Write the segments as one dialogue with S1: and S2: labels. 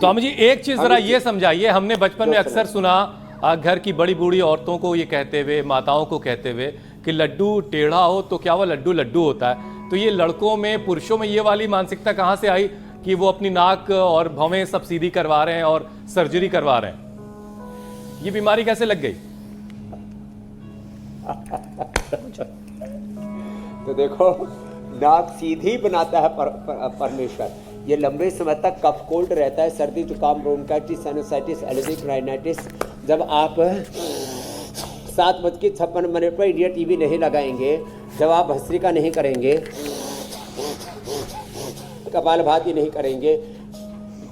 S1: स्वामी जी एक चीज जरा ये समझाइए, हमने बचपन में अक्सर सुना घर की बड़ी बूढ़ी औरतों को ये कहते हुए, माताओं को कहते हुए कि लड्डू टेढ़ा हो तो क्या वो लड्डू लड्डू होता है। तो ये लड़कों में, पुरुषों में ये वाली मानसिकता कहाँ से आई कि वो अपनी नाक और भवें सब सीधी करवा रहे हैं और सर्जरी करवा रहे हैं? ये बीमारी कैसे लग गई?
S2: तो देखो, नाक सीधी बनाता है परमेश्वर। ये लंबे समय तक कफ कोल्ड रहता है, सर्दी जुकाम, ब्रोंकाइटिस, साइनसाइटिस, एलर्जिक राइनाइटिस। जब आप 7:56 पर इंडिया टीवी नहीं लगाएंगे, जब आप भस्त्रिका नहीं करेंगे, कपालभाति नहीं करेंगे,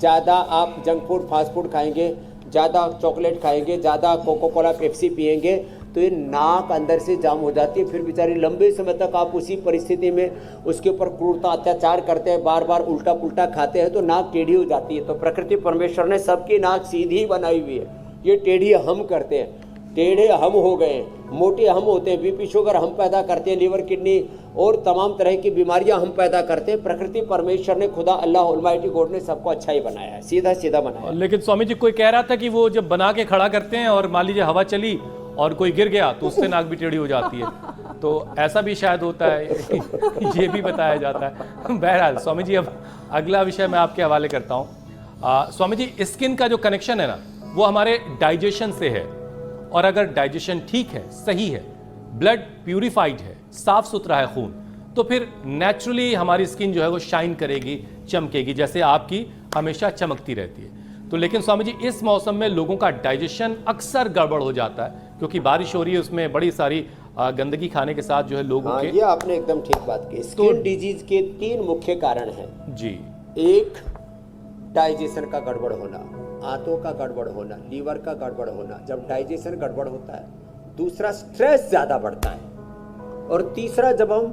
S2: ज़्यादा आप जंक फूड फास्ट फूड खाएंगे, ज़्यादा चॉकलेट खाएंगे, ज़्यादा कोको कोला पेप्सी पिएंगे, तो ये नाक अंदर से जाम हो जाती है। फिर बेचारी लंबे समय तक आप उसी परिस्थिति में उसके ऊपर क्रूरता अत्याचार करते हैं, बार बार उल्टा पुल्टा खाते हैं, तो नाक टेढ़ी हो जाती है। तो प्रकृति परमेश्वर ने सबकी नाक सीधी बनाई हुई है, ये टेढ़ी हम करते हैं। टेढ़े हम हो गए, मोटे हम होते हैं, बीपी शुगर हम पैदा करते हैं, लीवर किडनी और तमाम तरह की बीमारियां हम पैदा करते हैं। प्रकृति परमेश्वर ने, खुदा अल्लाह ऑलमाइटी गॉड ने सबको अच्छा ही बनाया है, सीधा सीधा बनाया है।
S1: लेकिन स्वामी जी कोई कह रहा था कि वो जब बना के खड़ा करते हैं और मान लीजिए हवा चली और कोई गिर गया तो उससे नाक भी टेढ़ी हो जाती है, तो ऐसा भी शायद होता है। ये भी बताया जाता है। बहरहाल स्वामी जी, अब अगला विषय मैं आपके हवाले करता हूँ। स्वामी जी, स्किन का जो कनेक्शन है ना, वो हमारे डाइजेशन से है, और अगर डाइजेशन ठीक है, सही है, ब्लड प्यूरिफाइड है, साफ सुथरा है खून, तो फिर नेचुरली हमारी स्किन जो है वो शाइन करेगी, चमकेगी, जैसे आपकी हमेशा चमकती रहती है। तो लेकिन स्वामी जी, इस मौसम में लोगों का डाइजेशन अक्सर गड़बड़ हो जाता है, क्योंकि बारिश हो रही है, उसमें बड़ी सारी गंदगी खाने के साथ जो है लोगों के।
S2: ये आपने एकदम ठीक बात की। स्किन डिजीज के 3 मुख्य कारण हैं
S1: जी।
S2: एक, डाइजेशन का गड़बड़ होना, आंतों का गड़बड़ होना, लीवर का गड़बड़ होना। जब डाइजेशन गड़बड़ होता है, दूसरा स्ट्रेस ज्यादा बढ़ता है, और तीसरा जब हम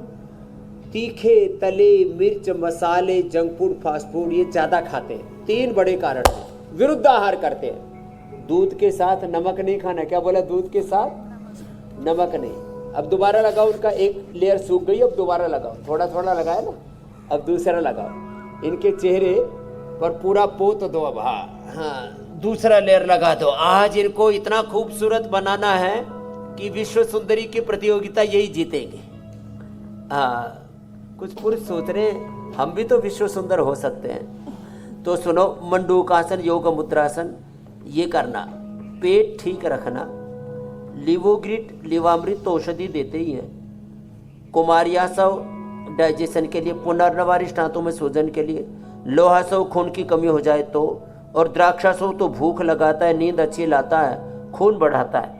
S2: तीखे तले मिर्च मसाले जंक फूड फास्ट फूड ये ज्यादा खाते हैं। 3 बड़े कारण हैं। विरुद्ध आहार करते हैं, दूध के साथ नमक नहीं खाना। क्या बोला? दूध के साथ नमक नहीं। अब दोबारा लगाओ, उनका एक लेयर सूख गई, अब दोबारा लगाओ, थोड़ा थोड़ा लगाया ना, अब दूसरा लगाओ। इनके चेहरे पर पूरा पोत दो, अब हाँ दूसरा लेयर लगा दो। आज इनको इतना खूबसूरत बनाना है कि विश्व सुंदरी की प्रतियोगिता यही जीतेंगे। कुछ पुरुष सोच रहे हैं हम भी तो विश्व सुंदर हो सकते हैं। तो सुनो, मंडूकासन, योग मुद्रासन ये करना, पेट ठीक रखना, लिवोग्रिट लिवामृत औषधि देते ही है, कुमारियासव डाइजेशन के लिए, पुनर्नवारिश दांतों में सूजन के लिए, लोहासव खून की कमी हो जाए तो, और द्राक्षासव तो भूख लगाता है, नींद अच्छी लाता है, खून बढ़ाता है,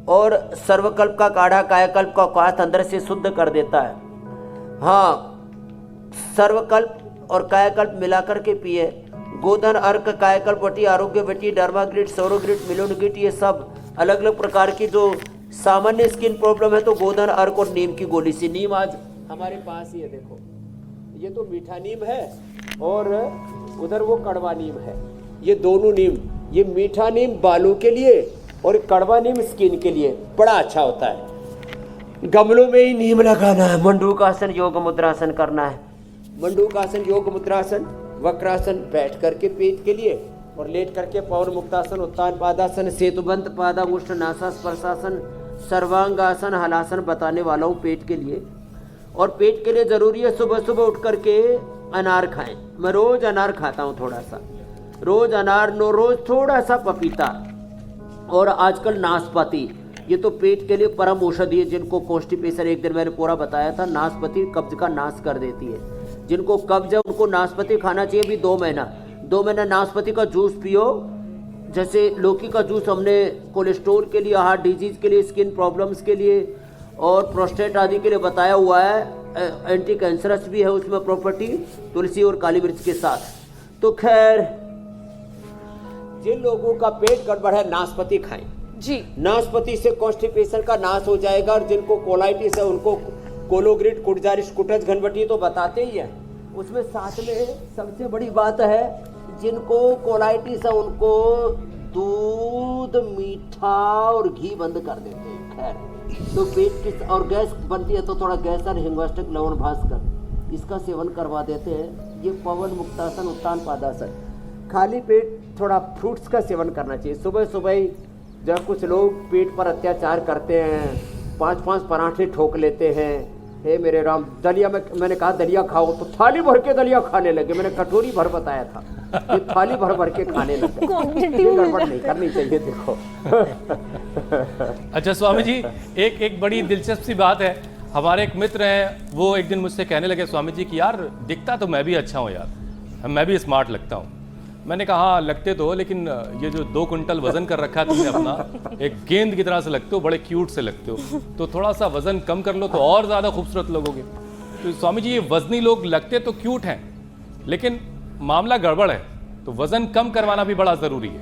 S2: और सर्वकल्प का काढ़ा कायाकल्प का क्वाथ अंदर से शुद्ध कर देता है। हाँ, सर्वकल्प और कायाकल्प मिलाकर के पिए। गोधन, अर्क, कायाकल्प वटी, आरोग्य वटी, डर्माग्रिट, सौरोग्रिट, मिलोनग्रिट, ये सब अलग अलग प्रकार की जो सामान्य स्किन प्रॉब्लम है, तो गोधन, अर्क और नीम की गोली से। नीम आज हमारे पास ही है, देखो ये तो मीठा नीम है और उधर वो कड़वा नीम है। ये दोनों नीम, ये मीठा नीम बालों के लिए और कड़वा नीम स्किन के लिए बड़ा अच्छा होता है। गमलों में ही नीम लगाना है। मंडूकासन योग मुद्रासन करना है। मंडूकासन योग मुद्रासन, वक्रासन बैठ करके पेट के लिए, और लेट करके पवन मुक्तासन, उत्तान पादासन, सेतुबंध पादामुष्ट नासा स्पर्शासन, सर्वांगासन, हलासन बताने वाला हूँ पेट के लिए। और पेट के लिए जरूरी है सुबह सुबह उठ करके अनार खाएं। मैं रोज अनार खाता हूँ, थोड़ा सा रोज अनार, नो रोज थोड़ा सा पपीता, और आजकल नाशपाती, ये तो पेट के लिए परम औषधि है। जिनको कॉन्स्टिपेशन, एक दिन मैंने पूरा बताया था, नाशपाती कब्ज का नाश कर देती है। जिनको कब्ज है उनको नाशपाती खाना चाहिए भी 2 महीना नाशपाती का जूस पियो। जैसे लौकी का जूस हमने कोलेस्ट्रोल के लिए, हार्ट डिजीज के लिए, स्किन प्रॉब्लम्स के लिए और प्रोस्टेट आदि के लिए बताया हुआ है। एंटी कैंसरस भी है उसमें प्रॉपर्टी, तुलसी और काली मिर्च के साथ। तो खैर, जिन लोगों का पेट गड़बड़ है नाशपाती खाएं
S3: जी।
S2: नाशपाती से कॉन्स्टिपेशन का नाश हो जाएगा। और जिनको कोलाइटिस है उनको कोलोग्रिट, कुटजारिश, कुटज, घनवटी तो बताते ही है। उसमें साथ में सबसे बड़ी बात है, जिनको कोलाइटिस है उनको दूध, मीठा और घी बंद कर देते हैं। खैर, तो पेट की और गैस बनती है तो थोड़ा गैस और हिंगवाष्टक, लवण भास्कर इसका सेवन करवा देते हैं। ये पवन मुक्तासन, उत्तान पादासन। खाली पेट थोड़ा फ्रूट्स का सेवन करना चाहिए। सुबह सुबह ही जब कुछ लोग पेट पर अत्याचार करते हैं, 5-5 पराठे ठोक लेते हैं, हे मेरे राम, दलिया में मैंने कहा दलिया खाओ तो थाली भर के दलिया खाने लगे। मैंने कटोरी भर बताया था, ये थाली भर भर के खाने लगे। ये गड़बड़ नहीं करनी चाहिए। देखो
S1: अच्छा स्वामी जी, एक बड़ी दिलचस्प सी बात है। हमारे एक मित्र हैं, वो एक दिन मुझसे कहने लगे स्वामी जी कि यार दिखता तो मैं भी अच्छा हूँ यार, मैं भी स्मार्ट लगता हूँ। मैंने कहा हाँ लगते तो हो, लेकिन ये जो 2 कुंटल वजन कर रखा है तुमने अपना, एक गेंद की तरह से लगते हो, बड़े क्यूट से लगते हो, तो थोड़ा सा वजन कम कर लो तो और ज़्यादा खूबसूरत लगोगे। तो स्वामी जी ये वजनी लोग लगते तो क्यूट हैं, लेकिन मामला गड़बड़ है, तो वजन कम करवाना भी बड़ा ज़रूरी है।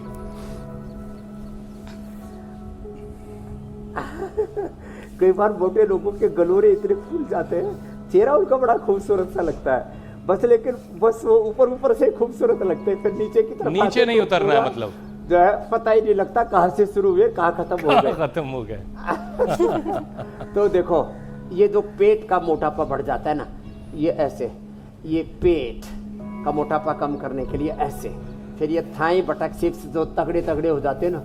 S2: कई बार मोटे लोगों के गलोरे इतने फूल जाते हैं, चेहरा उनका बड़ा खूबसूरत सा लगता है, बस लेकिन बस वो ऊपर से खूबसूरत लगते हैं, फिर नीचे की तरफ
S1: नीचे नहीं उतरना है, मतलब
S2: जो है पता ही नहीं लगता कहाँ से शुरू हुए कहाँ खत्म हो गए।
S1: खत्म हो गए।
S2: तो देखो ये जो पेट का मोटापा बढ़ जाता है ना, ये ऐसे, ये पेट का मोटापा कम करने के लिए ऐसे, फिर ये थाई बटक सिप्स जो तगड़े तगड़े हो जाते हैं ना।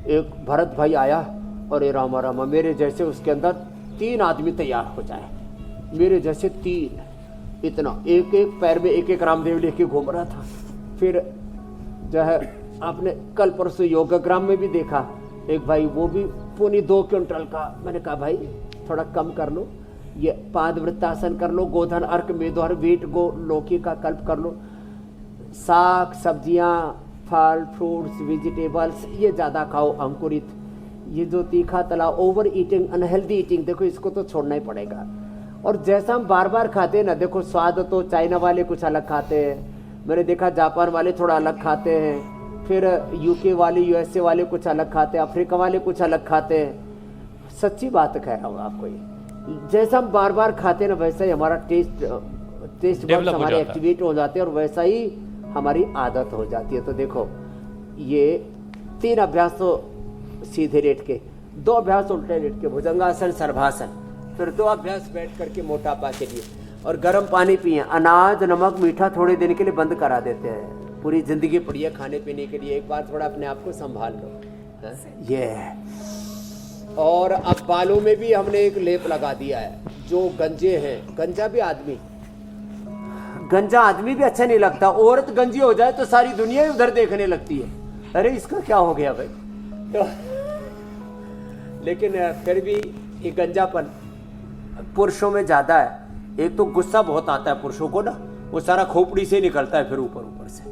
S2: एक भरत भाई आया और ये रामा रामा मेरे जैसे उसके अंदर 3 आदमी तैयार हो जाए, मेरे जैसे 3, इतना एक एक पैर में एक रामदेव लेके घूम रहा था। फिर जो है आपने कल परसों योगाग्राम में भी देखा, एक भाई वो भी 2.25 क्विंटल का। मैंने कहा भाई थोड़ा कम कर लो, ये पादवृत्तासन कर लो, गोधन अर्क मेदोहर वेट गो लौकी का कल्प कर लो, साग सब्जियां, फल फ्रूट्स वेजिटेबल्स ये ज़्यादा खाओ, अंकुरित। ये जो तीखा तला ओवर ईटिंग, अनहेल्दी ईटिंग, देखो इसको तो छोड़ना ही पड़ेगा। और जैसा हम बार बार खाते हैं ना, देखो स्वाद तो चाइना वाले कुछ अलग खाते हैं, मैंने देखा जापान वाले थोड़ा अलग खाते हैं, फिर यूके वाले यूएसए वाले कुछ अलग खाते हैं, अफ्रीका वाले कुछ अलग खाते हैं। सच्ची बात कह रहा हूँ आपको, ये जैसा हम बार बार खाते हैं ना, वैसा ही हमारा टेस्ट बड्स हमारे एक्टिवेट हो जाते हैं और वैसा ही हमारी आदत हो जाती है। तो देखो ये 3 अभ्यास तो सीधे लेट के, 2 अभ्यास उल्टे लेट के, भुजंगासन सर्वासन, फिर 2 अभ्यास बैठ करके मोटापा के लिए। और गर्म पानी पिए, अनाज नमक मीठा थोड़े दिन के लिए बंद करा देते हैं, पूरी जिंदगी पड़ी है खाने पीने के लिए, एक बार थोड़ा अपने आप को संभाल लो। ये और अब बालों में भी हमने एक लेप लगा दिया है, जो गंजे हैं, गंजा आदमी भी अच्छा नहीं लगता, औरत गंजी हो जाए तो सारी दुनिया ही उधर देखने लगती है, अरे इसका क्या हो गया भाई। तो लेकिन फिर भी ये गंजापन पुरुषों में ज्यादा है। एक तो गुस्सा बहुत आता है पुरुषों को ना, वो सारा खोपड़ी से निकलता है फिर ऊपर से।